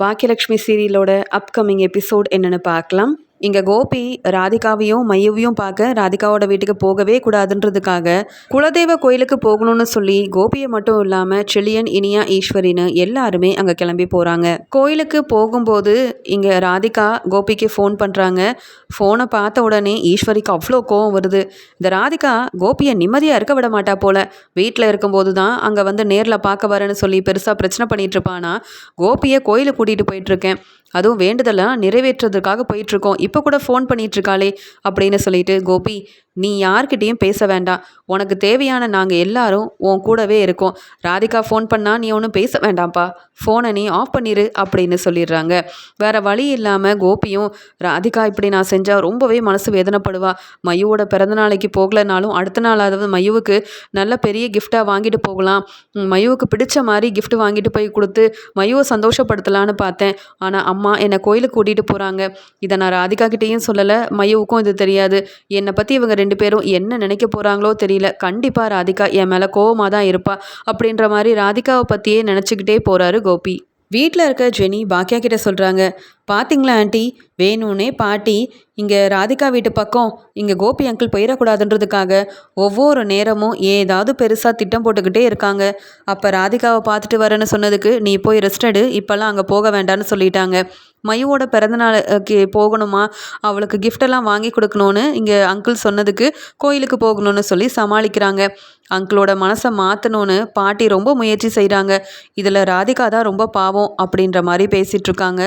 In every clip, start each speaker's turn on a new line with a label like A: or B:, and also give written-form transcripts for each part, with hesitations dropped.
A: Baakiyalakshmi சீரியலோட upcoming episode என்னன்னு பார்க்கலாம். இங்கே கோபி ராதிகாவையும் மையுவையும் பார்க்க ராதிகாவோட வீட்டுக்கு போகவே கூடாதுன்றதுக்காக குலதெய்வ கோயிலுக்கு போகணும்னு சொல்லி கோபியை மட்டும் இல்லாமல் செழியன், இனியா, ஈஸ்வரின்னு எல்லாருமே அங்கே கிளம்பி போகிறாங்க. கோயிலுக்கு போகும்போது இங்கே ராதிகா கோபிக்கு ஃபோன் பண்ணுறாங்க. ஃபோனை பார்த்த உடனே ஈஸ்வரிக்கு அவ்வளோ கோவம் வருது. இந்த ராதிகா கோபியை நிம்மதியாக இருக்க விட மாட்டா போல. வீட்டில் இருக்கும்போது தான் அங்கே வந்து நேரில் பார்க்க வரேன்னு சொல்லி பெருசாக பிரச்சனை பண்ணிட்டு இருப்பானா, கோபியை கோயிலுக்கு கூட்டிகிட்டு போயிட்டுருக்கேன், அதுவும் வேண்டுதலாம் நிறைவேற்றுறதுக்காக போயிட்டுருக்கோம், இப்போ கூட ஃபோன் பண்ணிகிட்ருக்காளே அப்படின்னு சொல்லிட்டு, கோபி நீ யார்கிட்டையும் பேச வேண்டாம், உனக்கு தேவையான நாங்கள் எல்லாரும் உன் கூடவே இருக்கோம், ராதிகா ஃபோன் பண்ணால் நீ ஒன்றும் பேச வேண்டாம்ப்பா, ஃபோனை நீ ஆஃப் பண்ணிடு அப்படின்னு சொல்லிடுறாங்க. வேறு வழி இல்லாமல் கோபியும் ராதிகா இப்படி நான் செஞ்சால் ரொம்பவே மனசு வேதனைப்படுவா, மயுவோட பிறந்தநாளைக்கு போகலனாலும் அடுத்த நாளாவது மயுவுக்கு நல்ல பெரிய கிஃப்டாக வாங்கிட்டு போகலாம், மயுவுக்கு பிடிச்ச மாதிரி கிஃப்ட் வாங்கிட்டு போய் கொடுத்து மயுவை சந்தோஷப்படுத்தலான்னு பார்த்தேன். ஆனால் அம்மா என்னை கோயிலுக்கு கூட்டிகிட்டு போகிறாங்க. இதை நான் ராதிகா கிட்டேயும் சொல்லலை, மயுவுக்கும் இது தெரியாது. என்னை பற்றி இவங்க ரெண்டு பேரும் என்ன நினைக்க போகிறாங்களோ தெரியல. கண்டிப்பாக ராதிகா என் மேலே கோவமாக தான் இருப்பா அப்படின்ற மாதிரி ராதிகாவை பற்றியே நினச்சிக்கிட்டே போகிறாரு கோபி. வீட்டில் இருக்க ஜெனி பாக்கியா கிட்ட சொல்கிறாங்க, பார்த்தீங்களா ஆண்டி, வேணும்னே பாட்டி இங்கே ராதிகா வீட்டு பக்கம் இங்கே கோபி அங்கிள் போயிடக்கூடாதுன்றதுக்காக ஒவ்வொரு நேரமும் ஏதாவது பெருசாக திட்டம் போட்டுக்கிட்டே இருக்காங்க. அப்போ ராதிகாவை பார்த்துட்டு வரேன்னு சொன்னதுக்கு நீ போய் ரெஸ்ட் எடு, இப்போல்லாம் அங்கே போக வேண்டான்னு சொல்லிட்டாங்க. மயுவோட பிறந்தநாளுக்கு போகணுமா, அவளுக்கு கிஃப்டெல்லாம் வாங்கி கொடுக்கணும்னு இங்கே அங்கிள் சொன்னதுக்கு கோயிலுக்கு போகணும்னு சொல்லி சமாளிக்கிறாங்க. அங்கிளோட மனசை மாற்றணும்னு பாட்டி ரொம்ப முயற்சி செய்கிறாங்க. இதில் ராதிகா தான் ரொம்ப பாவம் அப்படின்ற மாதிரி பேசிகிட்டு இருக்காங்க.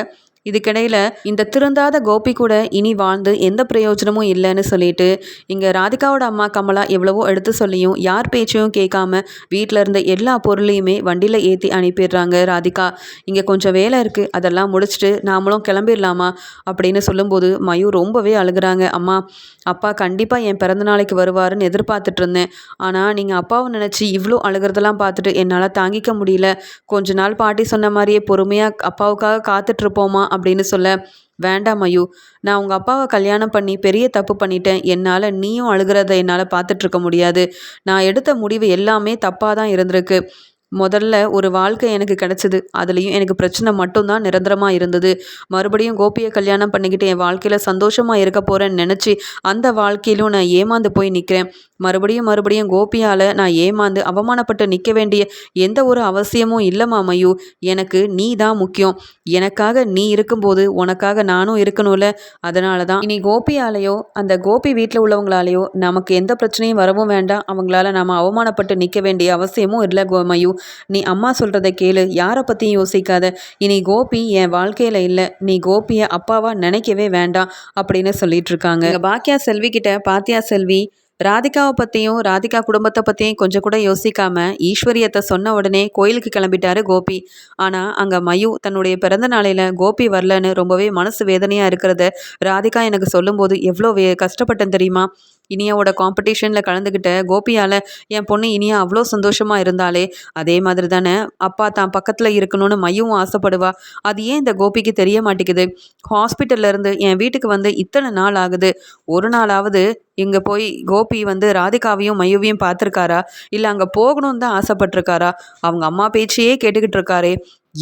A: இதுக்கிடையில் இந்த திருந்தாத கோபி கூட இனி வாழ்ந்து எந்த பிரயோஜனமும் இல்லைன்னு சொல்லிட்டு இங்கே ராதிகாவோட அம்மா கமலா எவ்வளவோ எடுத்து சொல்லியும் யார் பேச்சையும் கேட்காம வீட்டில் இருந்த எல்லா பொருளையுமே வண்டியில் ஏற்றி அனுப்பிடுறாங்க ராதிகா. இங்கே கொஞ்சம் வேலை இருக்குது, அதெல்லாம் முடிச்சுட்டு நாமளும் கிளம்பிடலாமா அப்படின்னு சொல்லும்போது மயூ ரொம்பவே அழுகிறாங்க. அம்மா, அப்பா கண்டிப்பாக என் பிறந்தநாளைக்கு வருவாருன்னு எதிர்பார்த்துட்டு இருந்தேன், ஆனால் நீங்கள் அப்பாவை நினச்சி இவ்வளோ அழுகிறதெல்லாம் பார்த்துட்டு என்னால் தாங்கிக்க முடியல, கொஞ்ச நாள் பாட்டி சொன்ன மாதிரியே பொறுமையாக அப்பாவுக்காக காத்துட்ருப்போமா அப்படின்னு சொல்ல, வேண்டாம் மயூ, நான் உங்கள் அப்பாவை கல்யாணம் பண்ணி பெரிய தப்பு பண்ணிட்டேன், என்னால் நீயும் அழுகிறத என்னால் பார்த்துட்ருக்க முடியாது, நான் எடுத்த முடிவு எல்லாமே தப்பாக தான் இருந்திருக்கு, முதல்ல ஒரு வாழ்க்கை எனக்கு கிடச்சிது, அதுலேயும் எனக்கு பிரச்சனை மட்டும்தான் நிரந்தரமாக இருந்தது, மறுபடியும் கோபியை கல்யாணம் பண்ணிக்கிட்டு என் வாழ்க்கையில் சந்தோஷமாக இருக்க போகிறேன்னு நினச்சி அந்த வாழ்க்கையிலும் நான் ஏமாந்து போய் நிற்கிறேன், மறுபடியும் கோபியால் நான் ஏமாந்து அவமானப்பட்டு நிற்க வேண்டிய எந்த ஒரு அவசியமும் இல்லைம்மா மயூ, எனக்கு நீ தான் முக்கியம், எனக்காக நீ இருக்கும்போது உனக்காக நானும் இருக்கணும்ல, அதனால தான் இனி கோபியாலேயோ அந்த கோபி வீட்டில் உள்ளவங்களாலேயோ நமக்கு எந்த பிரச்சனையும் வரவும் வேண்டாம், அவங்களால நாம் அவமானப்பட்டு நிற்க வேண்டிய அவசியமும் இல்லை மயூ, நீ அம்மா சொல்கிறத கேளு, யாரை பற்றியும் யோசிக்காத, இனி கோபி என் வாழ்க்கையில் இல்லை, நீ கோபியை அப்பாவா நினைக்கவே வேண்டாம் அப்படின்னு சொல்லிட்டு இருக்காங்க. பாக்கியா செல்வி கிட்ட, பாத்தியா செல்வி, ராதிகாவை பற்றியும் ராதிகா குடும்பத்தை பற்றியும் கொஞ்சம் கூட யோசிக்காம ஈஸ்வரியத்தை சொன்ன உடனே கோயிலுக்கு கிளம்பிட்டாரு கோபி. ஆனால் அங்கே மயூ தன்னுடைய பிறந்த நாளையில் கோபி வரலன்னு ரொம்பவே மனசு வேதனையாக இருக்கிறத ராதிகா எனக்கு சொல்லும்போது எவ்வளோ கஷ்டப்பட்டேன் தெரியுமா, இனியாவோட காம்படிஷனில் கலந்துக்கிட்ட கோபியால் என் பொண்ணு இனியா அவ்வளோ சந்தோஷமாக இருந்தாலே, அதே மாதிரி தானே அப்பா தான் பக்கத்தில் இருக்கணும்னு மையவும் ஆசைப்படுவா, அது ஏன் இந்த கோபிக்கு தெரிய மாட்டேங்குது, ஹாஸ்பிட்டல்லேருந்து என் வீட்டுக்கு வந்து இத்தனை நாள் ஆகுது, ஒரு நாளாவது இங்கே போய் கோபி வந்து ராதிகாவையும் மையுவையும் பார்த்துருக்காரா, இல்லை அங்கே போகணும்னு தான் ஆசைப்பட்டிருக்காரா, அவங்க அம்மா பேச்சையே கேட்டுக்கிட்டு இருக்காரே,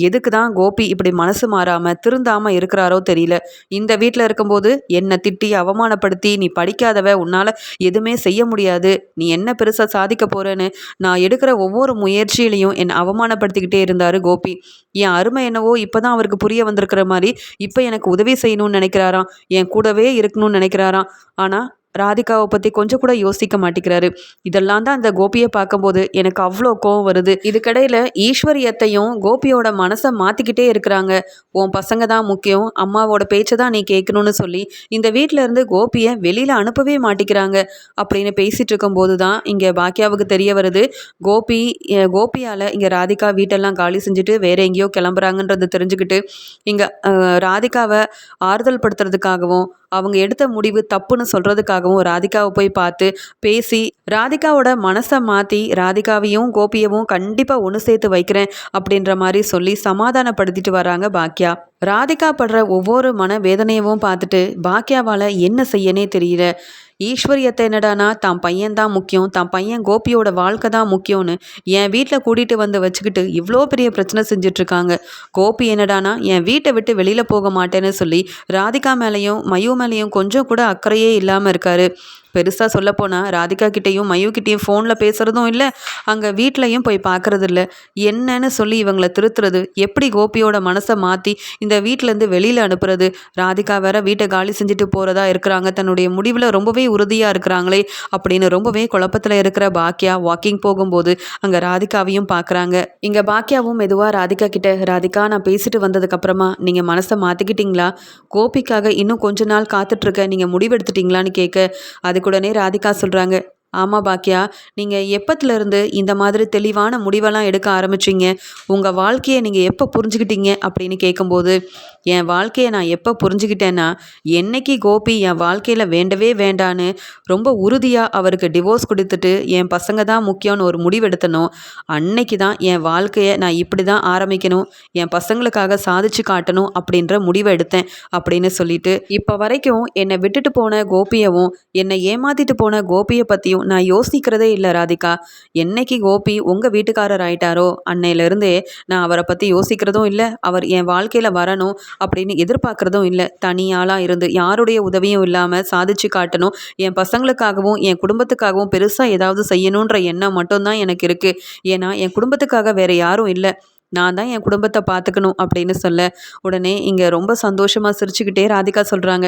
A: எதுக்கு தான் கோபி இப்படி மனசு மாறாமல் திருந்தாமல் இருக்கிறாரோ தெரியல, இந்த வீட்டில் இருக்கும்போது என்னை திட்டி அவமானப்படுத்தி நீ படிக்காதவ, உன்னால் எதுவுமே செய்ய முடியாது, நீ என்ன பெருசாக சாதிக்க போகிறேன்னு நான் எடுக்கிற ஒவ்வொரு முயற்சியிலையும் என்னை அவமானப்படுத்திக்கிட்டே இருந்தார் கோபி, என் அருமை என்னவோ இப்போ தான் அவருக்கு புரிய வந்திருக்கிற மாதிரி இப்போ எனக்கு உதவி செய்யணும்னு நினைக்கிறாராம், என் கூடவே இருக்கணும்னு நினைக்கிறாராம், ஆனால் ராதிகாவை பற்றி கொஞ்சம் கூட யோசிக்க மாட்டேங்கிறாரு. இதெல்லாம் தான் அந்த கோபியை பார்க்கும்போது எனக்கு அவ்வளோ கோவம் வருது. இதுக்கடையில் ஈஸ்வரியத்தையும் கோபியோட மனசை மாற்றிக்கிட்டே இருக்கிறாங்க. உன் பசங்க தான் முக்கியம், அம்மாவோட பேச்சை தான் நீ கேட்கணும்னு சொல்லி இந்த வீட்டில் இருந்து கோபியை வெளியில் அனுப்பவே மாட்டேங்கிறாங்க அப்படின்னு பேசிகிட்டு இருக்கும்போது தான் இங்கே பாக்கியாவுக்கு தெரிய வருது, கோபியால் இங்கே ராதிகா வீட்டெல்லாம் காலி செஞ்சுட்டு வேற எங்கேயோ கிளம்புறாங்கன்றது தெரிஞ்சுக்கிட்டு இங்கே ராதிகாவை ஆறுதல் படுத்துறதுக்காகவும் அவங்க எடுத்த முடிவு தப்புன்னு சொல்கிறதுக்காகவும் ராதிகாவை போய் பார்த்து பேசி ராதிகாவோட மனசை மாற்றி ராதிகாவையும் கோபியவும் கண்டிப்பாக ஒன்று சேர்த்து வைக்கிறேன் அப்படின்ற மாதிரி சொல்லி சமாதானப்படுத்திட்டு வராங்க பாக்கியா. ராதிகா படுற ஒவ்வொரு மன வேதனையவும் பார்த்துட்டு பாக்கியாவால் என்ன செய்யனே தெரியல. ஈஸ்வரி அத்தை என்னடானா தான் பையன் தான் முக்கியம், தான் பையன் கோபியோட வாழ்க்கை தான் முக்கியம்னு என் வீட்டில் கூட்டிகிட்டு வந்து வச்சுக்கிட்டு இவ்வளோ பெரிய பிரச்சனை செஞ்சிட்ருக்காங்க. கோபி என்னடானா என் வீட்டை விட்டு வெளியில் போக மாட்டேன்னு சொல்லி ராதிகா மேலேயும் மயு மேலேயும் கொஞ்சம் கூட அக்கறையே இல்லாமல் இருக்காரு. பெருசாக சொல்லப்போனால் ராதிகா கிட்டேயும் மயு கிட்டேயும் ஃபோனில் பேசுகிறதும் இல்லை, அங்கே வீட்லையும் போய் பார்க்குறது இல்லை. என்னன்னு சொல்லி இவங்களை திருத்துறது, எப்படி கோபியோட மனசை மாற்றி இந்த வீட்டிலேருந்து வெளியில் அனுப்புறது. ராதிகா வேற வீட்டை காலி செஞ்சுட்டு போகிறதா இருக்கிறாங்க, தன்னுடைய முடிவில் ரொம்பவே உறுதியாக இருக்கிறாங்களே அப்படின்னு ரொம்பவே குழப்பத்தில் இருக்கிற பாக்கியா வாக்கிங் போகும்போது அங்கே ராதிகாவையும் பார்க்குறாங்க. இங்கே பாக்கியாவும் மெதுவாக ராதிகா கிட்ட, ராதிகா நான் பேசிட்டு வந்ததுக்கப்புறமா நீங்கள் மனசை மாற்றிக்கிட்டீங்களா, கோபிக்காக இன்னும் கொஞ்ச நாள் காத்துட்ருக்க நீங்கள் முடிவெடுத்துட்டீங்களான்னு கேட்க, அதுக்குடனே ராதிகா சொல்கிறாங்க, ஆமாம் பாக்கியா, நீங்கள் எப்பத்துலேருந்து இந்த மாதிரி தெளிவான முடிவெல்லாம் எடுக்க ஆரம்பிச்சிங்க, உங்கள் வாழ்க்கையை நீங்கள் எப்போ புரிஞ்சுக்கிட்டீங்க அப்படின்னு கேட்கும்போது, என் வாழ்க்கையை நான் எப்போ புரிஞ்சுக்கிட்டேன்னா, என்னைக்கு கோபி என் வாழ்க்கையில் வேண்டவே வேண்டான்னு ரொம்ப உறுதியாக அவருக்கு டிவோர்ஸ் கொடுத்துட்டு என் பசங்க தான் முக்கியம்னு ஒரு முடிவெடுத்தனோ, அன்னைக்கு தான் என் வாழ்க்கையை நான் இப்படி தான் ஆரம்பிக்கணும், என் பசங்களுக்காக சாதிச்சு காட்டணும் அப்படின்ற முடிவை எடுத்தேன் அப்படின்னு சொல்லிட்டு, இப்போ வரைக்கும் என்னை விட்டுட்டு போன கோபியவும் என்னை ஏமாத்திட்டு போன கோபியை பற்றியும் நான் யோசிக்கிறதே இல்லை ராதிகா. என்னைக்கு கோபி உங்கள் வீட்டுக்காரர் ஆயிட்டாரோ அன்னையிலேருந்தே நான் அவரை பற்றி யோசிக்கிறதும் இல்லை, அவர் என் வாழ்க்கையில் வரணும் அப்படின்னு எதிர்பார்க்குறதும் இல்லை. தனியாளாக இருந்து யாருடைய உதவியும் இல்லாமல் சாதிச்சு காட்டணும், என் பசங்களுக்காகவும் என் குடும்பத்துக்காகவும் பெருசாக ஏதாவது செய்யணுன்ற எண்ணம் மட்டும்தான் எனக்கு இருக்குது. ஏன்னா என் குடும்பத்துக்காக வேறு யாரும் இல்லை, நான் தான் என் குடும்பத்தை பார்த்துக்கணும் அப்படின்னு சொல்ல, உடனே இங்கே ரொம்ப சந்தோஷமாக சிரிச்சுக்கிட்டே ராதிகா சொல்கிறாங்க,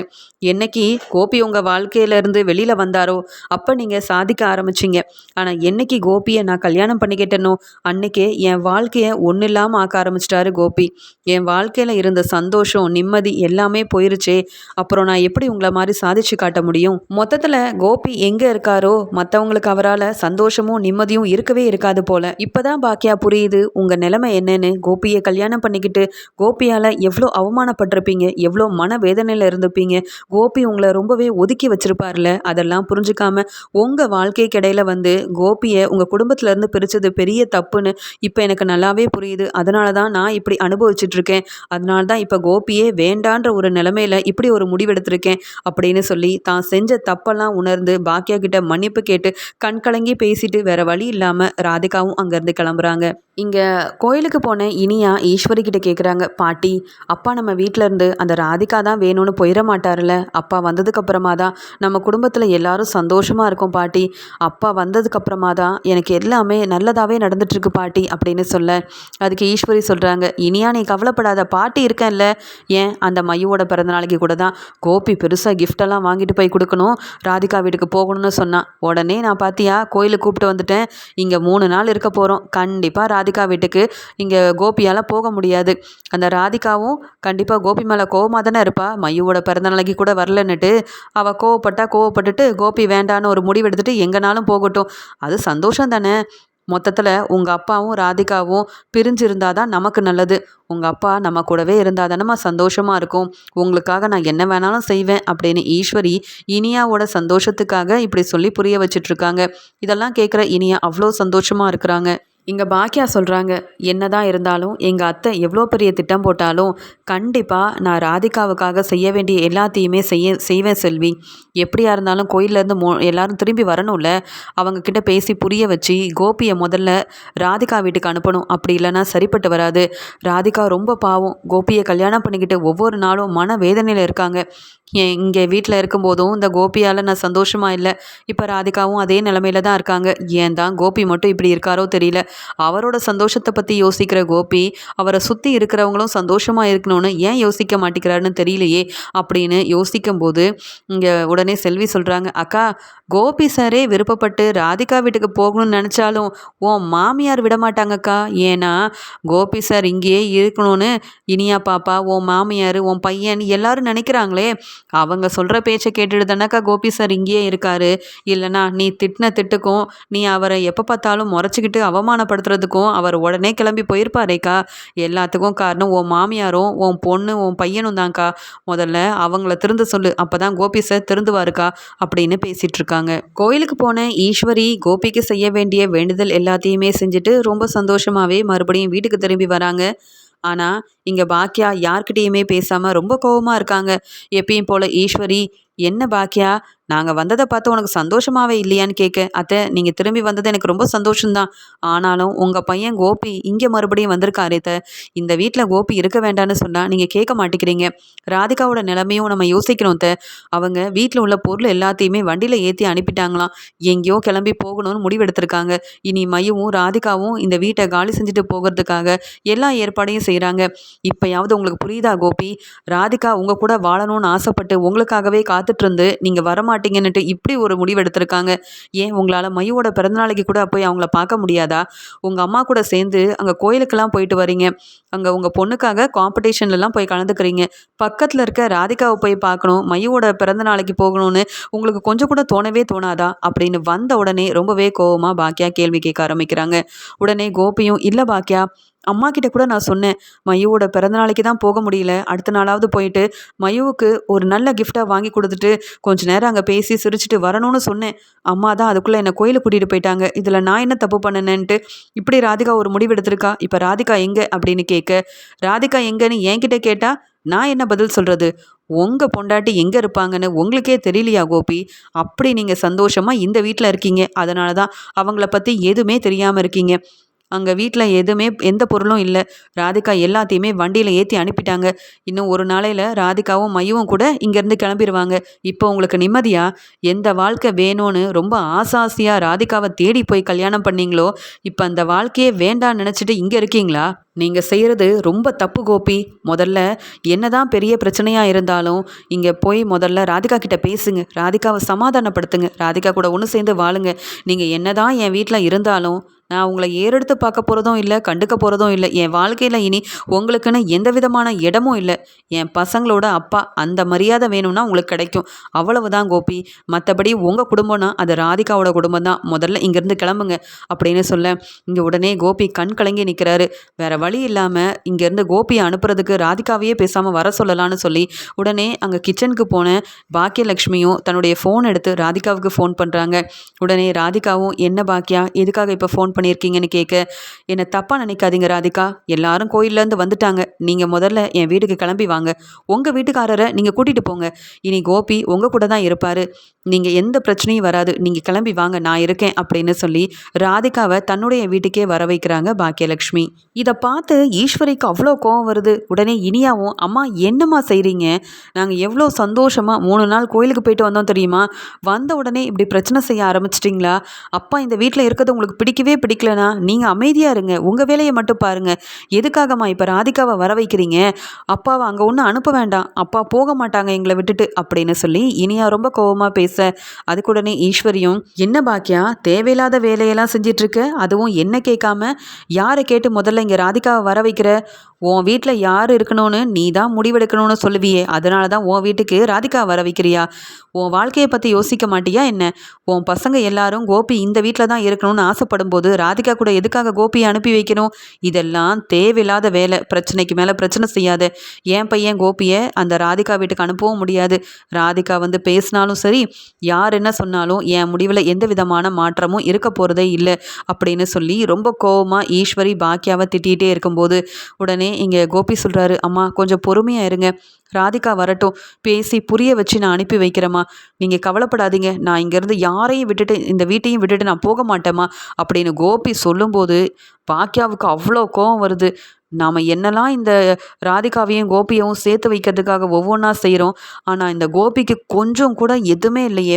A: என்னைக்கு கோபி உங்கள் வாழ்க்கையிலேருந்து வெளியில் வந்தாரோ அப்போ நீங்கள் சாதிக்க ஆரம்பிச்சிங்க. ஆனால் என்னைக்கு கோபியை நான் கல்யாணம் பண்ணிக்கிட்டேனோ அன்னைக்கே என் வாழ்க்கையை ஒன்றும் இல்லாமல் ஆக்க ஆரம்பிச்சிட்டாரு கோபி. என் வாழ்க்கையில் இருந்த சந்தோஷம் நிம்மதி எல்லாமே போயிருச்சே, அப்புறம் நான் எப்படி உங்களை மாதிரி சாதிச்சு காட்ட முடியும். மொத்தத்தில் கோபி எங்கே இருக்காரோ மற்றவங்களுக்கு அவரால் சந்தோஷமும் நிம்மதியும் இருக்கவே இருக்காது போல. இப்போ தான் பாக்கியா புரியுது உங்கள் நிலைமை என்னன்னு. கோபியை கல்யாணம் பண்ணிக்கிட்டு கோபியால் எவ்வளோ அவமானப்பட்டிருப்பீங்க, எவ்வளோ மன வேதனையில் இருந்திருப்பீங்க, கோபி உங்களை ரொம்பவே ஒதுக்கி வச்சிருப்பார்ல, அதெல்லாம் புரிஞ்சுக்காம உங்கள் வாழ்க்கைக்கு இடையில வந்து கோபியை உங்கள் குடும்பத்திலேருந்து பிரித்தது பெரிய தப்புன்னு இப்போ எனக்கு நல்லாவே புரியுது. அதனால தான் நான் இப்படி அனுபவிச்சுட்ருக்கேன், அதனால தான் இப்போ கோபியே வேண்டான்ற ஒரு நிலைமையில் இப்படி ஒரு முடிவெடுத்திருக்கேன் அப்படின்னு சொல்லி தான் செஞ்ச தப்பெல்லாம் உணர்ந்து பாக்கியா கிட்ட மன்னிப்பு கேட்டு கண் கலங்கி பேசிட்டு வேற வழி இல்லாமல் ராதிகாவும் அங்கேருந்து கிளம்புறாங்க. இங்கே கோயிலுக்கு போன இனியா ஈஸ்வரி கிட்ட கேட்குறாங்க, பாட்டி அப்பா நம்ம வீட்டில் இருந்து அந்த ராதிகா தான் வேணும்னு போயிட மாட்டார்ல, அப்பா வந்ததுக்கப்புறமா தான் நம்ம குடும்பத்தில் எல்லாரும் சந்தோஷமாக இருக்கும் பாட்டி, அப்பா வந்ததுக்கப்புறமா தான் எனக்கு எல்லாமே நல்லதாகவே நடந்துட்டுருக்கு பாட்டி அப்படின்னு சொல்ல, அதுக்கு ஈஸ்வரி சொல்கிறாங்க, இனியா நீ கவலைப்படாத, பாட்டி இருக்கேன்ல. ஏன் அந்த மையோட பிறந்தநாளைக்கு கூட தான் கோபி பெருசாக கிஃப்டெல்லாம் வாங்கிட்டு போய் கொடுக்கணும், ராதிகா வீட்டுக்கு போகணும்னு சொன்னான். உடனே நான் பாத்தியா கோயிலுக்கு கூப்பிட்டு வந்துட்டேன், இங்கே 3 நாள் இருக்க போகிறோம், கண்டிப்பாக ராதிகா வீட்டுக்கு இங்கே கோபியால் போக முடியாது. அந்த ராதிகாவும் கண்டிப்பாக கோபி மேலே கோவமாக தானே இருப்பா, மையோட பிறந்தநாளைக்கு கூட வரலன்னுட்டு. அவள் கோவப்பட்டுட்டு கோபி வேண்டான்னு ஒரு முடிவு எடுத்துட்டு எங்கேனாலும் போகட்டும், அது சந்தோஷம் தானே. மொத்தத்தில் உங்கள் அப்பாவும் ராதிகாவும் பிரிஞ்சிருந்தால் தான் நமக்கு நல்லது, உங்கள் அப்பா நம்ம கூடவே இருந்தால் தானம்மா சந்தோஷமாக இருக்கும், உங்களுக்காக நான் என்ன வேணாலும் செய்வேன் அப்படின்னு ஈஸ்வரி இனியாவோட சந்தோஷத்துக்காக இப்படி சொல்லி புரிய வச்சிட்ருக்காங்க. இதெல்லாம் கேட்குற இனியா அவ்வளோ சந்தோஷமாக இருக்கிறாங்க. இங்கே பாக்கியா சொல்கிறாங்க, என்னதான் இருந்தாலும் எங்கள் அத்தை எவ்வளோ பெரிய திட்டம் போட்டாலும் கண்டிப்பாக நான் ராதிகாவுக்காக செய்ய வேண்டிய எல்லாத்தையுமே செய்வேன் செல்வி. எப்படியா இருந்தாலும் கோயிலேருந்து எல்லாரும் திரும்பி வரணும்ல, அவங்கக்கிட்ட பேசி புரிய வச்சு கோபியை முதல்ல ராதிகா வீட்டுக்கு அனுப்பணும், அப்படி இல்லைன்னா சரிப்பட்டு வராது. ராதிகா ரொம்ப பாவம், கோபியை கல்யாணம் பண்ணிக்கிட்டு ஒவ்வொரு நாளும் மன வேதனையில் இருக்காங்க. இங்கே வீட்டில் இருக்கும்போதும் இந்த கோபியால் நான் சந்தோஷமாக இல்லை, இப்போ ராதிகாவும் அதே நிலமையில தான் இருக்காங்க. ஏன் தான் கோபி மட்டும் இப்படி இருக்காரோ தெரியல. அவரோட சந்தோஷத்தை பற்றி யோசிக்கிற கோபி அவரை சுற்றி இருக்கிறவங்களும் சந்தோஷமாக இருக்கணும்னு ஏன் யோசிக்க மாட்டேங்கிறாருன்னு தெரியலையே அப்படின்னு யோசிக்கும்போது இங்கே உடனே செல்வி சொல்கிறாங்க, அக்கா கோபி சாரே விருப்பப்பட்டு ராதிகா வீட்டுக்கு போகணும்னு நினச்சாலும் உன் மாமியார் விடமாட்டாங்கக்கா. ஏன்னா கோபி சார் இங்கேயே இருக்கணும்னு இனியா பாப்பா, உன் மாமியார், உன் பையன் எல்லாரும் நினைக்கிறாங்களே, அவங்க சொல்கிற பேச்சை கேட்டுட்டு தானக்கா கோபி சார் இங்கேயே இருக்காரு. இல்லைனா நீ திட்டின திட்டுக்கும் நீ அவரை எப்போ பார்த்தாலும் முறைச்சிக்கிட்டு அவமானப்படுத்துறதுக்கும் அவர் உடனே கிளம்பி போயிருப்பாரேக்கா. எல்லாத்துக்கும் காரணம் உன் மாமியாரும் உன் பொண்ணு உன் பையனும் தான்க்கா. முதல்ல அவங்கள திருந்து சொல்லு, அப்போ தான் கோபி சார் திருந்துவாருக்கா அப்படின்னு பேசிகிட்டு இருக்காங்க. கோயிலுக்கு போன ஈஸ்வரி கோபிக்கு செய்ய வேண்டிய வேண்டுதல் எல்லாத்தையுமே செஞ்சுட்டு ரொம்ப சந்தோஷமாகவே மறுபடியும் வீட்டுக்கு திரும்பி வராங்க. ஆனால் இங்கே பாக்கியா யார்கிட்டயுமே பேசாமல் ரொம்ப கோவமாக இருக்காங்க. எப்பயும் போல் ஈஸ்வரி, என்ன பாக்கியா, நாங்கள் வந்ததை பார்த்து உனக்கு சந்தோஷமாவே இல்லையான்னு கேட்க, அத்தை நீங்கள் திரும்பி வந்தது எனக்கு ரொம்ப சந்தோஷம்தான். ஆனாலும் உங்கள் பையன் கோபி இங்கே மறுபடியும் வந்திருக்காரே அத்தை. இந்த வீட்டில் கோபி இருக்க வேண்டான்னு சொன்னால் நீங்கள் கேட்க மாட்டேங்கிறீங்க. ராதிகாவோட நிலைமையும் நம்ம யோசிக்கணும் அத்தை. அவங்க வீட்டில் உள்ள பொருள் எல்லாத்தையுமே வண்டியில் ஏற்றி அனுப்பிட்டாங்களாம். எங்கேயோ கிளம்பி போகணும்னு முடிவெடுத்திருக்காங்க. இனி மையவும் ராதிகாவும் இந்த வீட்டை காலி செஞ்சுட்டு போகிறதுக்காக எல்லா ஏற்பாடையும் செய்கிறாங்க. இப்போயாவது உங்களுக்கு புரியுதா கோபி? ராதிகா உங்கள் கூட வாழணும்னு ஆசைப்பட்டு உங்களுக்காகவே காத்துட்டு இருந்து நீங்கள் வரமாட்டீங்கன்னுட்டு இப்படி ஒரு முடிவு எடுத்திருக்காங்க. ஏன் உங்களால் மையோட பிறந்தநாளைக்கு கூட போய் அவங்கள பார்க்க முடியாதா? உங்கள் அம்மா கூட சேர்ந்து அங்கே கோயிலுக்கெல்லாம் போயிட்டு வரீங்க. அங்கே உங்கள் பொண்ணுக்காக காம்படிஷன்லலாம் போய் கலந்துக்கிறீங்க. பக்கத்தில் இருக்க ராதிகாவை போய் பார்க்கணும், மையோட பிறந்த நாளைக்கு போகணும்னு உங்களுக்கு கொஞ்சம் கூட தோணவே தோணாதா? அப்படின்னு வந்த உடனே ரொம்பவே கோவமாக பாக்கியா கேள்வி கேட்க ஆரம்பிக்கிறாங்க. உடனே கோபியும், இல்லை பாக்கியா, அம்மா கிட்ட கூட நான் சொன்னேன், மையோட பிறந்தநாளைக்கு தான் போக முடியல, அடுத்த நாளாவது போயிட்டு மையுவுக்கு ஒரு நல்ல கிஃப்டாக வாங்கி கொடுத்துட்டு கொஞ்ச நேரம் அங்கே பேசி சிரிச்சுட்டு வரணும்னு சொன்னேன். அம்மா தான் அதுக்குள்ளே என்னை கோயிலுக்கு கூட்டிகிட்டு போயிட்டாங்க. இதில் நான் என்ன தப்பு பண்ணனேன்ட்டு இப்படி ராதிகா ஒரு முடிவு எடுத்திருக்கா. இப்போ ராதிகா எங்கே அப்படின்னு கேட்க, ராதிகா எங்கன்னு என்கிட்ட கேட்டா நான் என்ன பதில் சொல்கிறது? உங்கள் பொண்டாட்டி எங்கே இருப்பாங்கன்னு உங்களுக்கே தெரியலையா கோபி? அப்படி நீங்கள் சந்தோஷமாக இந்த வீட்டில் இருக்கீங்க, அதனால தான் அவங்கள பற்றி எதுவுமே தெரியாமல் இருக்கீங்க. அங்கே வீட்டில் எதுவுமே எந்த பொருளும் இல்லை. ராதிகா எல்லாத்தையுமே வண்டியில் ஏற்றி அனுப்பிட்டாங்க. இன்னும் ஒரு நாளையில் ராதிகாவும் மையவும் கூட இங்கேருந்து கிளம்பிடுவாங்க. இப்போ உங்களுக்கு நிம்மதியா? எந்த வாழ்க்கை வேணும்னு ரொம்ப ஆசாசியாக ராதிகாவை தேடி போய் கல்யாணம் பண்ணீங்களோ, இப்போ அந்த வாழ்க்கையே வேண்டான்னு நினச்சிட்டு இங்கே இருக்கீங்களா? நீங்கள் செய்கிறது ரொம்ப தப்பு கோபி. முதல்ல என்னதான் பெரிய பிரச்சனையாக இருந்தாலும் இங்கே போய் முதல்ல ராதிகா கிட்ட பேசுங்க. ராதிகாவை சமாதானப்படுத்துங்க. ராதிகா கூட ஒன்று சேர்ந்து வாழுங்க. நீங்கள் என்னதான் என் வீட்டில் இருந்தாலும் நான் உங்களை ஏறெடுத்து பார்க்க போகிறதும் இல்லை, கண்டுக்க போகிறதும் இல்லை. என் வாழ்க்கையில் இனி உங்களுக்குன்னு எந்த விதமான இடமும் இல்லை. என் பசங்களோட அப்பா அந்த மரியாதை வேணும்னா உங்களுக்கு கிடைக்கும். அவ்வளவுதான் கோபி. மற்றபடி உங்கள் குடும்பம்னா அது ராதிகாவோட குடும்பம் தான். முதல்ல இங்கேருந்து கிளம்புங்க அப்படின்னு சொல்ல, இங்கே உடனே கோபி கண் கலங்கி நிற்கிறாரு. வேற வழி இல்லாமல் இங்கேருந்து கோபியை அனுப்புறதுக்கு ராதிகாவையே பேசாமல் வர சொல்லலான்னு சொல்லி உடனே அங்கே கிச்சனுக்கு போன பாக்கியலட்சுமியும் தன்னுடைய ஃபோன் எடுத்து ராதிகாவுக்கு ஃபோன் பண்ணுறாங்க. உடனே ராதிகாவும், என்ன பாக்கியா, எதுக்காக இப்போ ஃபோன் பண்ணியிருக்கீங்கன்னு கேட்க, என்னை தப்பாக நினைக்காதீங்க ராதிகா, எல்லாரும் கோயிலேருந்து வந்துட்டாங்க. நீங்கள் முதல்ல என் வீட்டுக்கு கிளம்பி வாங்க. உங்கள் வீட்டுக்காரரை நீங்கள் கூட்டிகிட்டு போங்க. இனி கோபி உங்கள் கூட தான் இருப்பார். நீங்கள் எந்த பிரச்சனையும் வராது. நீங்கள் கிளம்பி வாங்க, நான் இருக்கேன் அப்படின்னு சொல்லி ராதிகாவை தன்னுடைய வீட்டுக்கே வர வைக்கிறாங்க பாக்கியலட்சுமி. இதை பார்த்து ஈஸ்வரிக்கு அவ்வளோ கோவம் வருது. உடனே இனியாவும், அம்மா என்னம்மா செய்கிறீங்க? நாங்கள் எவ்வளோ சந்தோஷமாக 3 நாள் கோயிலுக்கு போயிட்டு வந்தோம் தெரியுமா? வந்த உடனே இப்படி பிரச்சனை செய்ய ஆரம்பிச்சிட்டிங்களா? அப்பா இந்த வீட்டில் இருக்கிறது உங்களுக்கு பிடிக்கவே பிடிக்கலனா நீங்கள் அமைதியாக இருங்க, உங்கள் வேலையை மட்டும் பாருங்கள். எதுக்காகம்மா இப்போ ராதிகாவை வர வைக்கிறீங்க? அப்பாவை அங்கே ஒன்றும் அனுப்ப வேண்டாம், அப்பா போக மாட்டாங்க எங்களை விட்டுட்டு அப்படின்னு சொல்லி இனியா ரொம்ப கோவமாக பேச, அதுக்குடனே ஈஸ்வரியும், என்ன பாக்கியா தேவையில்லாத வேலையெல்லாம் செஞ்சிட்ருக்க? அதுவும் என்ன கேட்காம யாரை கேட்டு முதல்ல இங்கே ராதிகாவை வர வைக்கிற? உன் வீட்டில் யார் இருக்கணும்னு நீ தான் முடிவெடுக்கணும்னு சொல்லுவியே, அதனால தான் உன் வீட்டுக்கு ராதிகா வர வைக்கிறியா? உன் வாழ்க்கையை பற்றி யோசிக்க மாட்டியா என்ன? உன் பசங்க எல்லாரும் கோபி இந்த வீட்டில் தான் இருக்கணும்னு ஆசைப்படும் போது ராதிகா கூட எதுக்காக கோபியை அனுப்பி வைக்கணும்? இதெல்லாம் தேவையில்லாத வேலை. பிரச்சனைக்கு மேலே பிரச்சனை செய்யாத. என் பையன் கோபியை அந்த ராதிகா வீட்டுக்கு அனுப்பவும் முடியாது. ராதிகா வந்து பேசினாலும் சரி, யார் என்ன சொன்னாலும் என் முடிவில் எந்த விதமான மாற்றமும் இருக்க போகிறதே இல்லை அப்படின்னு சொல்லி ரொம்ப கோவமாக ஈஸ்வரி பாக்கியாவை திட்டிகிட்டே இருக்கும்போது உடனே இங்கே கோபி சொல்கிறாரு, அம்மா கொஞ்சம் பொறுமையாக இருங்க, ராதிகா வரட்டும், பேசி புரிய வச்சு நான் அனுப்பி வைக்கிறேம்மா, நீங்கள் கவலைப்படாதீங்க, நான் இங்கேருந்து யாரையும் விட்டுட்டு இந்த வீட்டையும் விட்டுட்டு நான் போக மாட்டேம்மா அப்படின்னு கோபி சொல்லும்போது பாக்கியாவுக்கு அவ்வளோ கோவம் வருது. நாம் என்னெல்லாம் இந்த ராதிகாவையும் கோபியவும் சேர்த்து வைக்கிறதுக்காக ஒவ்வொன்றா செய்கிறோம், ஆனால் இந்த கோபிக்கு கொஞ்சம் கூட எதுவுமே இல்லையே,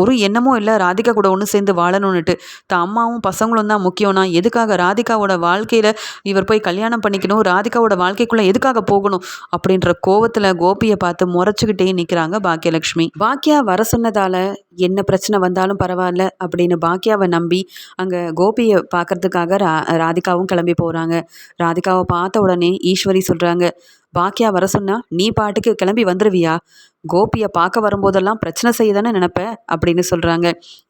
A: ஒரு எண்ணமும் இல்லை ராதிகா கூட ஒன்று சேர்ந்து வாழணும்னுட்டு. அம்மாவும் பசங்களும் தான் முக்கியம்னா எதுக்காக ராதிகாவோட வாழ்க்கையில் இவர் போய் கல்யாணம் பண்ணிக்கணும், ராதிகாவோட வாழ்க்கைக்குள்ளே எதுக்காக போகணும் அப்படின்ற கோவத்தில் கோபியை பார்த்து முறைச்சிக்கிட்டே நிற்கிறாங்க பாக்கியலட்சுமி. பாக்கியா வர சொன்னதால் என்ன பிரச்சனை வந்தாலும் பரவாயில்ல அப்படின்னு பாக்கியாவை நம்பி அங்கே கோபியை பார்க்கறதுக்காக ராதிகாவும் கிளம்பி போகிறாங்க. ராதிகாவை பார்த்த உடனே ஈஸ்வரி சொல்கிறாங்க, பாக்கியா வர சொன்னா நீ பாட்டுக்கு கிளம்பி வந்துடுவியா? கோபியை பார்க்க வரும்போதெல்லாம் பிரச்சனை செய்ய தானே நினப்ப அப்படின்னு சொல்கிறாங்க.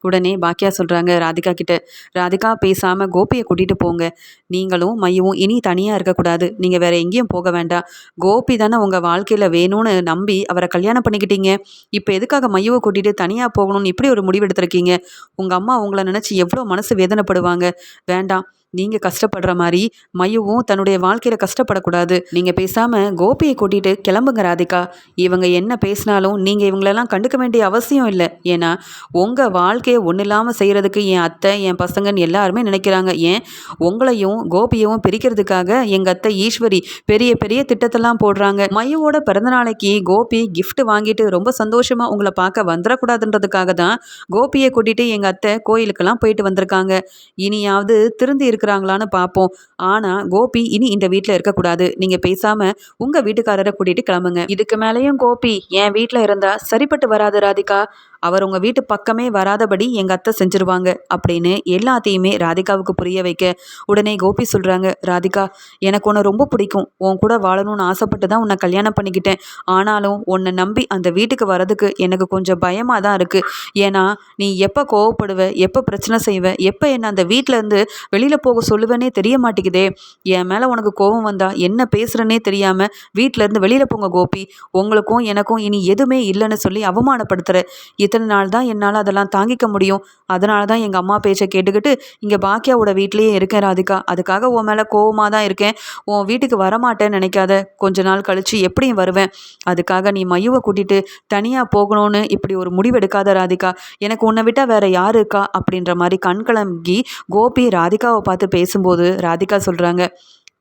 A: உடனே பாக்கியா சொல்கிறாங்க ராதிகா கிட்ட, ராதிகா பேசாமல் கோபியை கூட்டிகிட்டு போங்க. நீங்களும் மையவும் இனி தனியாக இருக்கக்கூடாது. நீங்கள் வேறு எங்கேயும் போக வேண்டாம். கோபி தானே உங்கள் வாழ்க்கையில் வேணும்னு நம்பி அவரை கல்யாணம் பண்ணிக்கிட்டீங்க. இப்போ எதுக்காக மையவை கூட்டிகிட்டு தனியாக போகணும்னு இப்படி ஒரு முடிவு எடுத்திருக்கீங்க? உங்கள் அம்மா உங்களை நினச்சி எவ்வளோ மனசு வேதனைப்படுவாங்க. வேண்டாம், நீங்கள் கஷ்டப்படுற மாதிரி மயுவும் தன்னுடைய வாழ்க்கையில் கஷ்டப்படக்கூடாது. நீங்கள் பேசாமல் கோபியை கூட்டிகிட்டு கிளம்புங்க ராதிகா. இவங்க என்ன பேசினாலும் நீங்கள் இவங்களெல்லாம் கண்டுக்க வேண்டிய அவசியம் இல்லை. ஏன்னா உங்கள் வாழ்க்கையை ஒன்றும் இல்லாமல் செய்கிறதுக்கு என் அத்தை என் பசங்கன்னு எல்லாருமே நினைக்கிறாங்க. ஏன் உங்களையும் கோபியவும் பிரிக்கிறதுக்காக எங்கள் அத்தை ஈஸ்வரி பெரிய பெரிய திட்டத்தெல்லாம் போடுறாங்க. மயுவோட பிறந்தநாளைக்கு கோபி gift வாங்கிட்டு ரொம்ப சந்தோஷமாக உங்களை பார்க்க வந்துடக்கூடாதுன்றதுக்காக தான் கோபியை கூட்டிகிட்டு எங்கள் அத்தை கோயிலுக்கெல்லாம் போயிட்டு வந்திருக்காங்க. இனியாவது திருந்தி இருக்கிறாங்களான்னு பார்ப்போம். ஆனால் கோபி இனி இந்த வீட்டில் இருக்கக்கூடாது. நீங்கள் பேசாமல் உங்கள் வீட்டுக்காரரை கூட்டிகிட்டு கிளம்புங்க. இதுக்கு மேலேயும் கோபி என் வீட்டில் இருந்தால் சரிப்பட்டு வராது ராதிகா. அவர் உங்கள் வீட்டு பக்கமே வராதபடி எங்கள் அத்தை செஞ்சுருவாங்க அப்படின்னு எல்லாத்தையுமே ராதிகாவுக்கு புரிய வைக்க உடனே கோபி சொல்கிறாங்க, ராதிகா எனக்கு உன்னை ரொம்ப பிடிக்கும். உன் கூட வாழணும்னு ஆசைப்பட்டு தான் உன்னை கல்யாணம் பண்ணிக்கிட்டேன். ஆனாலும் உன்னை நம்பி அந்த வீட்டுக்கு வரதுக்கு எனக்கு கொஞ்சம் பயமாக தான் இருக்குது. ஏன்னா நீ எப்போ கோவப்படுவ, எப்போ பிரச்சனை செய்வ, எப்போ என்னை அந்த வீட்டிலேருந்து வெளியில் போக சொல்லுவேனே தெரிய மாட்டேங்குதே. என் மேலே உனக்கு கோபம் வந்தா என்ன பேசுகிறேன்னே தெரியாமல் வீட்டிலேருந்து வெளியில் போங்க கோபி. உங்களுக்கும் எனக்கும் இனி எதுவுமே இல்லைன்னு சொல்லி அவமானப்படுத்துகிற. இத்தனை நாள் தான் என்னால் அதெல்லாம் தாங்கிக்க முடியும். அதனால தான் எங்கள் அம்மா பேச்சை கேட்டுக்கிட்டு இங்கே பாக்கியாவோட வீட்லேயே இருக்கேன் ராதிகா. அதுக்காக உன் மேலே கோவமாக தான் இருக்கேன். உன் வீட்டுக்கு வரமாட்டேன்னு நினைக்காத. கொஞ்ச நாள் கழித்து எப்படியும் வருவேன். அதுக்காக நீ மயுவை கூட்டிகிட்டு தனியாக போகணும்னு இப்படி ஒரு முடிவு எடுக்காத ராதிகா. எனக்கு உன்னை விட்டால் வேற யார் இருக்கா அப்படின்ற மாதிரி கண்கலங்கி கோபி ராதிகாவை பார்த்து பேசும்போது ராதிகா சொல்கிறாங்க,